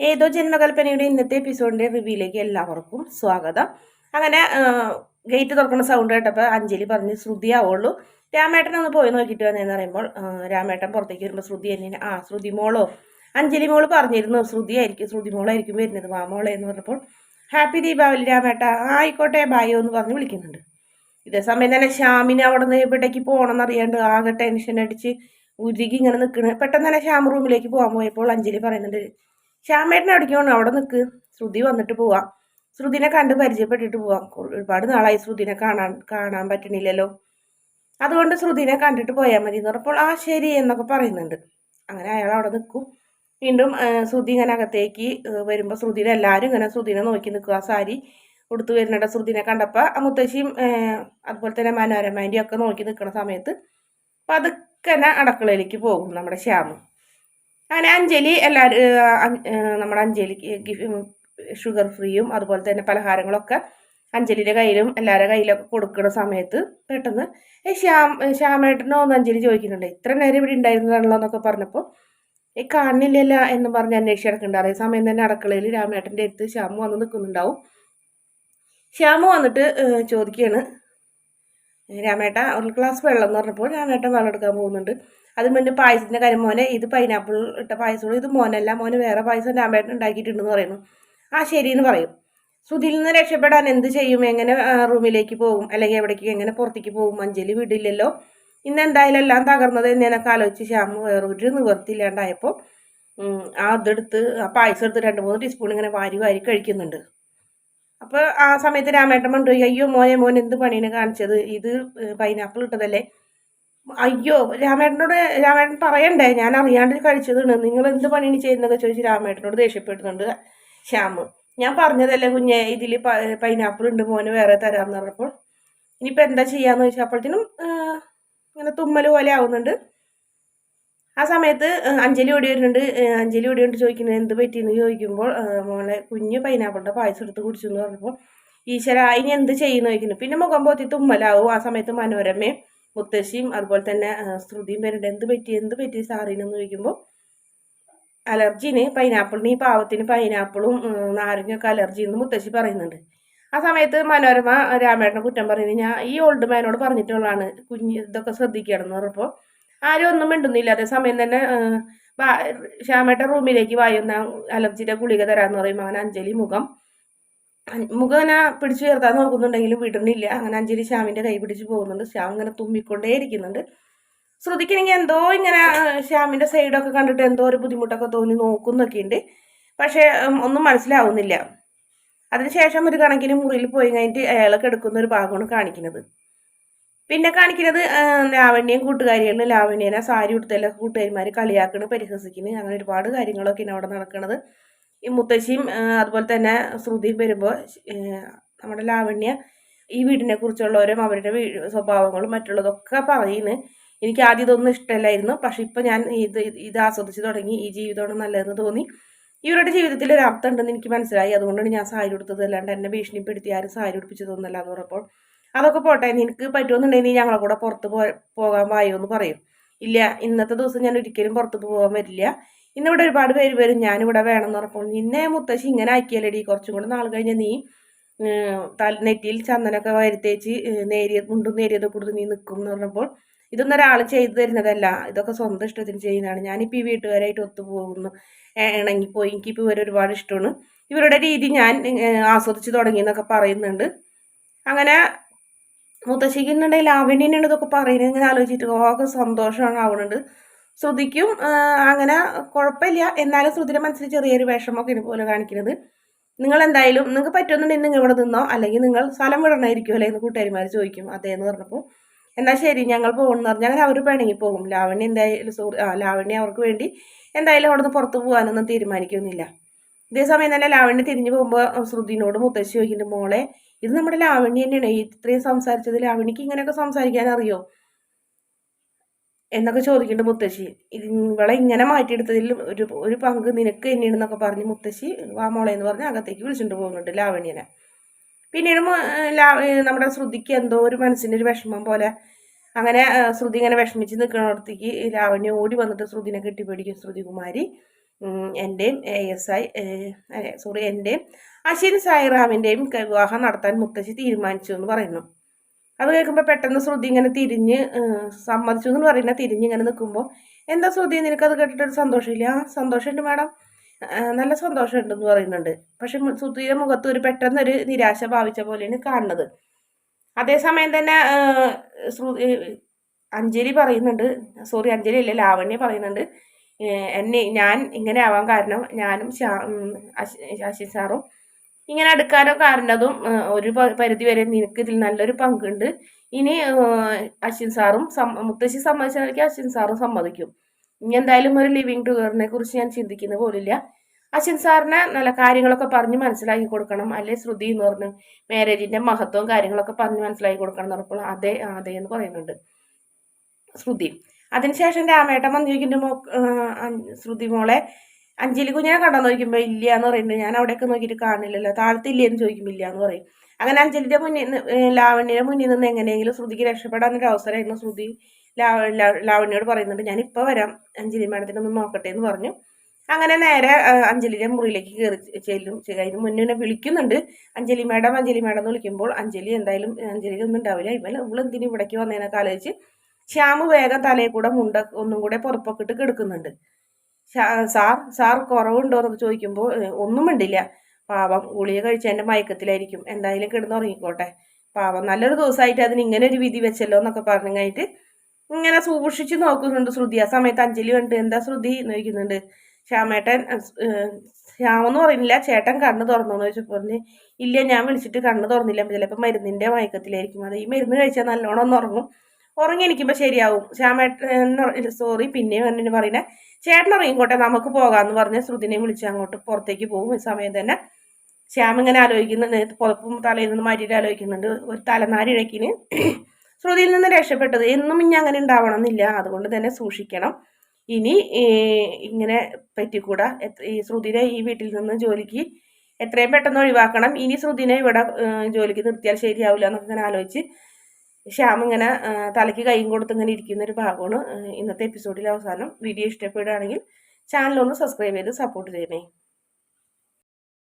ഏതോ ജന്മകൽപ്പനയുടെ ഇന്നത്തെ എപ്പിസോഡിന്റെ റിവ്യൂയിലേക്ക് എല്ലാവർക്കും സ്വാഗതം. അങ്ങനെ ഗേറ്റ് തുറക്കുന്ന സൗണ്ട് കേട്ടപ്പോൾ അഞ്ജലി പറഞ്ഞ് ശ്രുതി ആവുള്ളൂ, രാമേട്ടൻ ഒന്ന് പോയി നോക്കിയിട്ട് വന്നതെന്ന് പറയുമ്പോൾ രാമേട്ടൻ പുറത്തേക്ക് വരുമ്പോൾ ശ്രുതി എന്നെ ശ്രുതി മോളോ, അഞ്ജലി മോള് പറഞ്ഞിരുന്നു ശ്രുതി മോളായിരിക്കും വരുന്നത്, മോളെ എന്ന് പറഞ്ഞപ്പോൾ ഹാപ്പി ദീപാവലി രാമേട്ട, ആയിക്കോട്ടെ ബായോ എന്ന് പറഞ്ഞ് വിളിക്കുന്നുണ്ട്. ഇതേ സമയം തന്നെ ശ്യാമിന് അവിടെ നിന്ന് എവിടേക്ക് പോകണമെന്ന് അറിയാണ്ട് ആകെ ടെൻഷൻ അടിച്ച് ഉരുകി ഇങ്ങനെ നിൽക്കുന്നത്. പെട്ടെന്ന് തന്നെ ശ്യാം റൂമിലേക്ക് പോകാൻ പോയപ്പോൾ അഞ്ജലി പറയുന്നുണ്ട്, ശ്യാമേട്ടൻ എവിടേക്ക് പോകണം, അവിടെ നിൽക്ക്, ശ്രുതി വന്നിട്ട് പോവാം, ശ്രുതിനെ കണ്ട് പരിചയപ്പെട്ടിട്ട് പോവാം, ഒരുപാട് നാളായി ശ്രുതിനെ കാണാൻ പറ്റണില്ലല്ലോ, അതുകൊണ്ട് ശ്രുതിനെ കണ്ടിട്ട് പോയാൽ മതി എന്ന് പറഞ്ഞപ്പോൾ ആ ശരി എന്നൊക്കെ പറയുന്നുണ്ട്. അങ്ങനെ അയാൾ അവിടെ നിൽക്കും. വീണ്ടും ശ്രുതി ഇങ്ങനെ അകത്തേക്ക് വരുമ്പോൾ ശ്രുതിനെ എല്ലാവരും ഇങ്ങനെ ശ്രുതിനെ നോക്കി നിൽക്കുക. സാരി ഉടുത്ത് വരുന്നുണ്ട്. ശ്രുതിനെ കണ്ടപ്പോൾ മുത്തശ്ശിയും അതുപോലെ തന്നെ മനോരമേൻ്റെയും ഒക്കെ നോക്കി നിൽക്കുന്ന സമയത്ത് പതുക്കെ അടുക്കളയിലേക്ക് പോകും നമ്മുടെ ശ്യാമ്. അങ്ങനെ അഞ്ജലി നമ്മുടെ അഞ്ജലിക്ക് ഷുഗർ ഫ്രീയും അതുപോലെ തന്നെ പലഹാരങ്ങളൊക്കെ അഞ്ജലിയുടെ കയ്യിലും എല്ലാവരുടെ കയ്യിലൊക്കെ കൊടുക്കുന്ന സമയത്ത് പെട്ടെന്ന് ശ്യാമേട്ടനോ എന്ന് അഞ്ജലി ചോദിക്കുന്നുണ്ട്. ഇത്ര നേരം ഇവിടെ ഉണ്ടായിരുന്നതാണല്ലോ എന്നൊക്കെ പറഞ്ഞപ്പോൾ കാണുന്നില്ലല്ല എന്ന് പറഞ്ഞ് അന്വേഷിച്ച് കിടക്കുന്നുണ്ട്. അതേ സമയം തന്നെ അടുക്കളയിൽ രാമേട്ടൻ്റെ അടുത്ത് ശ്യാമു വന്ന് നിൽക്കുന്നുണ്ടാവും. ശ്യാമു വന്നിട്ട് ചോദിക്കുകയാണ്, രാമേട്ട ഒരു ഗ്ലാസ് വെള്ളം എന്ന് പറഞ്ഞപ്പോൾ രാമേട്ടൻ വെള്ളം എടുക്കാൻ പോകുന്നുണ്ട്. അതിന് മുന്നേ പായസത്തിൻ്റെ കാര്യം, മോനെ ഇത് പൈനാപ്പിൾ ഇട്ട പായസമുള്ളൂ, ഇത് മോനല്ല, മോന് വേറെ പായസം രാമേട്ടൻ ഉണ്ടാക്കിയിട്ടുണ്ടെന്ന് പറയുന്നു. ആ ശരി എന്ന് പറയും. ശ്രുതിയിൽ നിന്ന് രക്ഷപ്പെടാൻ എന്ത് ചെയ്യും, എങ്ങനെ റൂമിലേക്ക് പോകും, അല്ലെങ്കിൽ എവിടേക്ക് എങ്ങനെ പുറത്തേക്ക് പോകും, അഞ്ജലി വിടില്ലല്ലോ, ഇന്ന് എന്തായാലും എല്ലാം തകർന്നത് എന്നൊക്കെ ആലോചിച്ച് ശ്യാമ് വേറൊരു നിവർത്തിയില്ലാണ്ടായപ്പോൾ അതെടുത്ത് ആ പായസം എടുത്ത് 2-3 ടീസ്പൂൺ ഇങ്ങനെ വാരി വാരി കഴിക്കുന്നുണ്ട്. അപ്പോൾ ആ സമയത്ത് രാമേട്ടൻ കൊണ്ടുപോയി, അയ്യോ മോനെ എന്ത് പണിയാണ് കാണിച്ചത്, ഇത് പൈനാപ്പിൾ ഇട്ടതല്ലേ, അയ്യോ രാമേട്ടൻ പറയണ്ടേ, ഞാൻ അറിയാണ്ട് കഴിച്ചതാണ്, നിങ്ങൾ എന്ത് പണിയാണ് ചെയ്യുന്നതൊക്കെ ചോദിച്ച് രാമേട്ടനോട് ദേഷ്യപ്പെടുന്നുണ്ട് ശ്യാമ്. ഞാൻ പറഞ്ഞതല്ലേ കുഞ്ഞെ, ഇതിൽ പൈനാപ്പിൾ ഉണ്ട്, മോന് വേറെ തരാമെന്ന് പറഞ്ഞപ്പോൾ ഇനിയിപ്പോൾ എന്താ ചെയ്യാന്ന് ചോദിച്ചാൽ അപ്പോഴത്തേനും ഇങ്ങനെ തുമ്മൽ പോലെ ആവുന്നുണ്ട്. ആ സമയത്ത് അഞ്ജലി ഓടി വരുന്നുണ്ട്. അഞ്ജലി ഓടി കൊണ്ട് ചോദിക്കുന്നത് എന്ത് പറ്റിയെന്ന് ചോദിക്കുമ്പോൾ മോളെ കുഞ്ഞ് പൈനാപ്പിളിൻ്റെ പായസം എടുത്ത് കുടിച്ചു എന്ന് പറഞ്ഞപ്പോൾ ഈശ്വര ഇനി എന്ത് ചെയ്യുന്നു ചോദിക്കുന്നു. പിന്നെ മുഖം പോത്തി തുമ്മലാവും. ആ സമയത്ത് മനോരമയും മുത്തശ്ശിയും അതുപോലെ തന്നെ ശ്രുതിയും വരുന്നുണ്ട്. എന്ത് പറ്റി സാറിനെന്ന് ചോദിക്കുമ്പോൾ പൈനാപ്പിളിന് ഈ പാവത്തിന് പൈനാപ്പിളും നാരങ്ങയൊക്കെ അലർജി എന്ന് മുത്തശ്ശി പറയുന്നുണ്ട്. ആ സമയത്ത് മനോരമ രാമേട്ടനെ കുറ്റം പറയുന്നത്, ഞാൻ ഈ ഓൾഡ് മാനോട് പറഞ്ഞിട്ടുള്ളതാണ് കുഞ്ഞ് ഇതൊക്കെ ശ്രദ്ധിക്കണം എന്ന് പറഞ്ഞപ്പോൾ ആരും ഒന്നും മിണ്ടുന്നില്ല. അതേസമയം തന്നെ ശ്യാമേട്ടൻ റൂമിലേക്ക് വായുന്ന അലർജിയുടെ ഗുളിക തരാമെന്ന് പറയും. അങ്ങനെ അഞ്ജലി മുഖം ഇങ്ങനെ പിടിച്ചു ഉയർത്താൻ നോക്കുന്നുണ്ടെങ്കിലും വിടുന്നില്ല. അങ്ങനെ അഞ്ജലി ശ്യാമിൻ്റെ കൈ പിടിച്ച് പോകുന്നുണ്ട്. ശ്യാം ഇങ്ങനെ തുമ്മിക്കൊണ്ടേ ഇരിക്കുന്നുണ്ട്. ശ്രുതിക്കണെങ്കിൽ എന്തോ ഇങ്ങനെ ശ്യാമിൻ്റെ സൈഡൊക്കെ കണ്ടിട്ട് എന്തോ ഒരു ബുദ്ധിമുട്ടൊക്കെ തോന്നി നോക്കുന്നൊക്കെ ഉണ്ട്. പക്ഷേ ഒന്നും മനസ്സിലാവുന്നില്ല. അതിനുശേഷം ഒരു കണക്കിന് മുറിയിൽ പോയി കഴിഞ്ഞിട്ട് അയാളൊക്കെ എടുക്കുന്ന ഒരു ഭാഗമാണ് കാണിക്കുന്നത്. പിന്നെ കാണിക്കുന്നത് ലാവണ്യം കൂട്ടുകാരികളിൽ ലാവണ്യനെ സാരി ഉടുത്തല്ല കൂട്ടുകാരിമാർ കളിയാക്കണ്, പരിഹസിക്കുന്നു, അങ്ങനെ ഒരുപാട് കാര്യങ്ങളൊക്കെയാണ് അവിടെ നടക്കുന്നത്. ഈ മുത്തശ്ശിയും അതുപോലെ തന്നെ ശ്രുതിയും വരുമ്പോൾ നമ്മുടെ ലാവണ്യ ഈ വീടിനെ കുറിച്ചുള്ളവരും അവരുടെ സ്വഭാവങ്ങളും മറ്റുള്ളതൊക്കെ പറയുന്നു. എനിക്ക് ആദ്യം ഇതൊന്നും ഇഷ്ടമല്ലായിരുന്നു, പക്ഷെ ഇപ്പം ഞാൻ ഇത് ആസ്വദിച്ച് തുടങ്ങി, ഈ ജീവിതമാണ് നല്ലതെന്ന് തോന്നി, ഇവരുടെ ജീവിതത്തിൽ ഒരു അർത്ഥം ഉണ്ടെന്ന് എനിക്ക് മനസ്സിലായി, അതുകൊണ്ടാണ് ഞാൻ സാരി ഉടുത്തത്, അല്ലാണ്ട് എന്നെ ഭീഷണിപ്പെടുത്തി ആരും സാരി ഉടുപ്പിച്ചതൊന്നുമല്ല എന്ന് പറഞ്ഞപ്പോൾ അതൊക്കെ പോട്ടെ, നിനക്ക് പറ്റുമെന്നുണ്ടെങ്കിൽ ഞങ്ങളെ കൂടെ പുറത്ത് പോകാൻ വായോ എന്ന് പറയും. ഇല്ല, ഇന്നത്തെ ദിവസം ഞാൻ ഒരിക്കലും പുറത്ത് പോകാൻ വരില്ല, ഇന്നിവിടെ ഒരുപാട് പേര് വരും, ഞാനിവിടെ വേണമെന്ന് പറഞ്ഞപ്പോൾ നിന്നെ മുത്തശ്ശി ഇങ്ങനെ ആക്കിയാലടി, കുറച്ചും കൂടെ നാൾ കഴിഞ്ഞാൽ നീ നെറ്റിയിൽ ചന്ദനമൊക്കെ വരുത്തേച്ച് മുണ്ടും നേരിയത് കൊടുത്ത് നീ നിൽക്കും എന്ന് പറഞ്ഞപ്പോൾ ഇതൊന്നും ഒരാൾ ചെയ്തു തരുന്നതല്ല, ഇതൊക്കെ സ്വന്തം ഇഷ്ടത്തിന് ചെയ്യുന്നതാണ്, ഞാനിപ്പോൾ ഈ വീട്ടുകാരായിട്ട് ഒത്തുപോകുന്നു, ഇണങ്ങിപ്പോയി, എനിക്കിപ്പോൾ ഇവർ ഒരുപാട് ഇഷ്ടമാണ്, ഇവരുടെ രീതി ഞാൻ ആസ്വദിച്ച് തുടങ്ങി എന്നൊക്കെ പറയുന്നുണ്ട്. അങ്ങനെ മുത്തശ്ശിക്കുന്നുണ്ടെങ്കിൽ ലാവണ്യനാണ് ഇതൊക്കെ പറയുന്നത് ഇങ്ങനെ ആലോചിച്ചിട്ട് ആകെ സന്തോഷമാണ് ആവുന്നുണ്ട്. ശ്രുതിക്കും അങ്ങനെ കുഴപ്പമില്ല, എന്നാലും ശ്രുതിയുടെ മനസ്സിൽ ചെറിയൊരു വിഷമമൊക്കെ ഇതുപോലെ കാണിക്കുന്നത്. നിങ്ങൾ എന്തായാലും നിങ്ങൾക്ക് പറ്റുമെന്നുണ്ടെങ്കിൽ നിങ്ങൾ ഇവിടെ നിന്നോ, അല്ലെങ്കിൽ നിങ്ങൾ സ്ഥലം വിടണമായിരിക്കും അല്ലേ എന്ന് കൂട്ടുകാരിമാർ ചോദിക്കും. അതേന്ന് പറഞ്ഞപ്പോൾ എന്നാൽ ശരി ഞങ്ങൾ പോകുമെന്ന് പറഞ്ഞാൽ അങ്ങനെ അവർ പിണങ്ങി പോകും. ലാവണ്യ എന്തായാലും ലാവണ്യ അവർക്ക് വേണ്ടി എന്തായാലും അവിടെ നിന്ന് പുറത്ത് പോകാനൊന്നും തീരുമാനിക്കുന്നില്ല. ഇതേസമയം തന്നെ ലാവണ്യ തിരിഞ്ഞു പോകുമ്പോൾ ശ്രുതിനോട് മുത്തശ്ശി ചോദിക്കുന്നുണ്ട്, മോളെ ഇത് നമ്മുടെ ലാവണ്യ തന്നെയാണ്, ഇത്രയും സംസാരിച്ചത് ലാവണ്യക്ക് ഇങ്ങനെയൊക്കെ സംസാരിക്കാൻ അറിയോ എന്നൊക്കെ ചോദിക്കുന്നുണ്ട് മുത്തശ്ശി. ഇവളെ ഇങ്ങനെ മാറ്റിയെടുത്തതിൽ ഒരു പങ്ക് നിനക്ക് തന്നെയാണെന്നൊക്കെ പറഞ്ഞ് മുത്തശ്ശി വാ മോളെ എന്ന് പറഞ്ഞ് അകത്തേക്ക് വിളിച്ചിട്ട് പോകുന്നുണ്ട് ലാവണ്യനെ. പിന്നീട് നമ്മുടെ ശ്രുതിക്ക് എന്തോ ഒരു മനസ്സിൻ്റെ ഒരു വിഷമം പോലെ, അങ്ങനെ ശ്രുതി ഇങ്ങനെ വിഷമിച്ച് നിൽക്കുന്നിടത്തേക്ക് ലാവണ്യ ഓടി വന്നിട്ട് ശ്രുതിനെ കെട്ടിപ്പിടിക്കും. ശ്രുതികുമാരി എൻ്റെയും ASI സോറി എൻ്റെയും അശ്വിൻ സായിറാമിൻ്റെയും വിവാഹം നടത്താൻ മുത്തശ്ശി തീരുമാനിച്ചു എന്ന് പറയുന്നു. അത് കേൾക്കുമ്പോൾ പെട്ടെന്ന് ശ്രുതി ഇങ്ങനെ തിരിഞ്ഞ് സമ്മതിച്ചു എന്ന് പറയുന്ന തിരിഞ്ഞ് ഇങ്ങനെ നിൽക്കുമ്പോൾ, എന്താ ശ്രുതി നിനക്കത് കേട്ടിട്ടൊരു സന്തോഷമില്ല? സന്തോഷമുണ്ട് മാഡം, നല്ല സന്തോഷമുണ്ടെന്ന് പറയുന്നുണ്ട്. പക്ഷെ ശ്രുതിയുടെ മുഖത്ത് ഒരു പെട്ടെന്നൊരു നിരാശ ഭാവിച്ച പോലെയാണ് കാണുന്നത്. അതേസമയം തന്നെ അഞ്ജലി പറയുന്നുണ്ട്, സോറി അഞ്ജലി അല്ല ലാവണ്യ പറയുന്നുണ്ട്, ഞാൻ ഇങ്ങനെ ആവാൻ കാരണം ഞാനും അശ്വിൻ സാറും ഇങ്ങനെ അടുക്കാനോ കാരണതും ഒരു പരിധി വരെ നിനക്ക് ഇതിൽ നല്ലൊരു പങ്കുണ്ട്. ഇനി അശ്വിൻ സാറും മുത്തശ്ശി സമ്മതിച്ചാൽ അശ്വിൻ സാറും സമ്മതിക്കും. ഇനി എന്തായാലും ഒരു ലിവിങ് ടുഗറിനെ കുറിച്ച് ഞാൻ ചിന്തിക്കുന്ന പോലില്ല. അശ്വിൻ സാറിനെ നല്ല കാര്യങ്ങളൊക്കെ പറഞ്ഞ് മനസ്സിലാക്കി കൊടുക്കണം. അല്ലെ ശ്രുതി എന്ന് പറഞ്ഞു മാരേജിന്റെ മഹത്വവും കാര്യങ്ങളൊക്കെ പറഞ്ഞ് മനസ്സിലാക്കി കൊടുക്കണം എന്ന് പറഞ്ഞപ്പോൾ അതെ അതെ എന്ന് പറയുന്നുണ്ട് ശ്രുതി. അതിനുശേഷം രാമേട്ടൻ വന്ന് ചോദിക്കുമ്പോൾ ശ്രുതി മോളെ അഞ്ജലി കുഞ്ഞിനെ കണ്ടോ നോക്കുമ്പോൾ ഇല്ല എന്ന് പറയുന്നുണ്ട്. ഞാൻ അവിടെയൊക്കെ നോക്കിയിട്ട് കാണില്ലല്ലോ, താഴത്തില്ലേന്ന് ചോദിക്കുമ്പോൾ ഇല്ല എന്ന് പറയും. അങ്ങനെ അഞ്ജലിയുടെ മുന്നിൽ ലാവണ്യയുടെ മുന്നിൽ നിന്ന് എങ്ങനെയെങ്കിലും ശ്രുതിക്ക് രക്ഷപ്പെടാനൊരു അവസരമായിരുന്നു. ശ്രുതി ലാവണ്യോട് പറയുന്നുണ്ട്, ഞാൻ ഇപ്പോൾ വരാം, അഞ്ജലി മാഡത്തിനെ ഒന്ന് നോക്കട്ടെ എന്ന് പറഞ്ഞു. അങ്ങനെ നേരെ അഞ്ജലിയുടെ മുറിയിലേക്ക് കയറി ചെല്ലും. അതിന് മുന്നേ വിളിക്കുന്നുണ്ട് അഞ്ജലി മാഡം എന്ന് വിളിക്കുമ്പോൾ അഞ്ജലി എന്തായാലും അഞ്ജലി ഒന്നും ഉണ്ടാവില്ല. ഇവളെന്തിനും ഇവിടേക്ക് വന്നതിനൊക്കെ ആലോചിച്ച് ശ്യാമ് വേഗം തലയിൽ കൂടെ ഒന്നും കൂടെ പുറപ്പൊക്കെ ഇട്ട് കിടക്കുന്നുണ്ട്. സാർ കുറവുണ്ടോ എന്നൊക്കെ ചോദിക്കുമ്പോൾ ഒന്നും മിണ്ടില്ല. പാവം ഗുളിക കഴിച്ചതിൻ്റെ മയക്കത്തിലായിരിക്കും, എന്തായാലും കിടന്നുറങ്ങിക്കോട്ടെ, പാവം നല്ലൊരു ദിവസമായിട്ട് അതിന് ഇങ്ങനെ ഒരു വിധി വെച്ചല്ലോ എന്നൊക്കെ പറഞ്ഞു കഴിഞ്ഞിട്ട് ഇങ്ങനെ സൂക്ഷിച്ച് നോക്കുന്നുണ്ട് ശ്രുതി. ആ സമയത്ത് അഞ്ജലി കണ്ട് എന്താ ശ്രുതി എന്ന് ചോദിക്കുന്നുണ്ട്. ശ്യാമേട്ടൻ ശ്യാമെന്ന് പറയുന്നില്ല, ചേട്ടൻ കണ്ണ് തുറന്നോന്ന് ചോദിച്ചപ്പോൾ പറഞ്ഞ് ഇല്ല, ഞാൻ വിളിച്ചിട്ട് കണ്ണ് തുറന്നില്ല, ചിലപ്പോൾ മരുന്നിൻ്റെ മയക്കത്തിലായിരിക്കും, അത് ഈ മരുന്ന് കഴിച്ചാൽ നല്ലോണം ഒന്ന് ഉറങ്ങി എനിക്കുമ്പോൾ ശരിയാവും. ശ്യാമേട്ടൻ സോറി പിന്നെയും എന്നെ പറയുന്നത് ചേട്ടൻ ഇറങ്ങിക്കോട്ടെ നമുക്ക് പോകാമെന്ന് പറഞ്ഞ് ശ്രുതിനെ വിളിച്ച് അങ്ങോട്ട് പുറത്തേക്ക് പോകും. ഈ സമയം തന്നെ ശ്യാം ഇങ്ങനെ ആലോചിക്കുന്നുണ്ട്, പുറപ്പും തലയിൽ നിന്ന് മാറ്റിയിട്ട് ആലോചിക്കുന്നുണ്ട്, ഒരു തലനാരിഴക്കിന് ശ്രുതിയിൽ നിന്ന് രക്ഷപ്പെട്ടത് എന്നും ഇനി അങ്ങനെ ഉണ്ടാവണം എന്നില്ല, അതുകൊണ്ട് തന്നെ സൂക്ഷിക്കണം. ഇനി ഇങ്ങനെ പറ്റിക്കൂടാ, ഈ ശ്രുതിനെ ഈ വീട്ടിൽ നിന്ന് ജോലിക്ക് എത്രയും പെട്ടെന്ന് ഒഴിവാക്കണം. ഇനി ശ്രുതിനെ ഇവിടെ ജോലിക്ക് നിർത്തിയാൽ ശരിയാവില്ല എന്നൊക്കെ ഇങ്ങനെ ആലോചിച്ച് ശ്യാം ഇങ്ങനെ തലയ്ക്ക് കൈയും കൊടുത്ത് ഇങ്ങനെ ഇരിക്കുന്ന ഒരു ഭാഗമാണ് ഇന്നത്തെ എപ്പിസോഡിൽ അവസാനം. വീഡിയോ ഇഷ്ടപ്പെടുകയാണെങ്കിൽ ചാനലൊന്ന് സബ്സ്ക്രൈബ് ചെയ്ത് സപ്പോർട്ട് ചെയ്യണേ.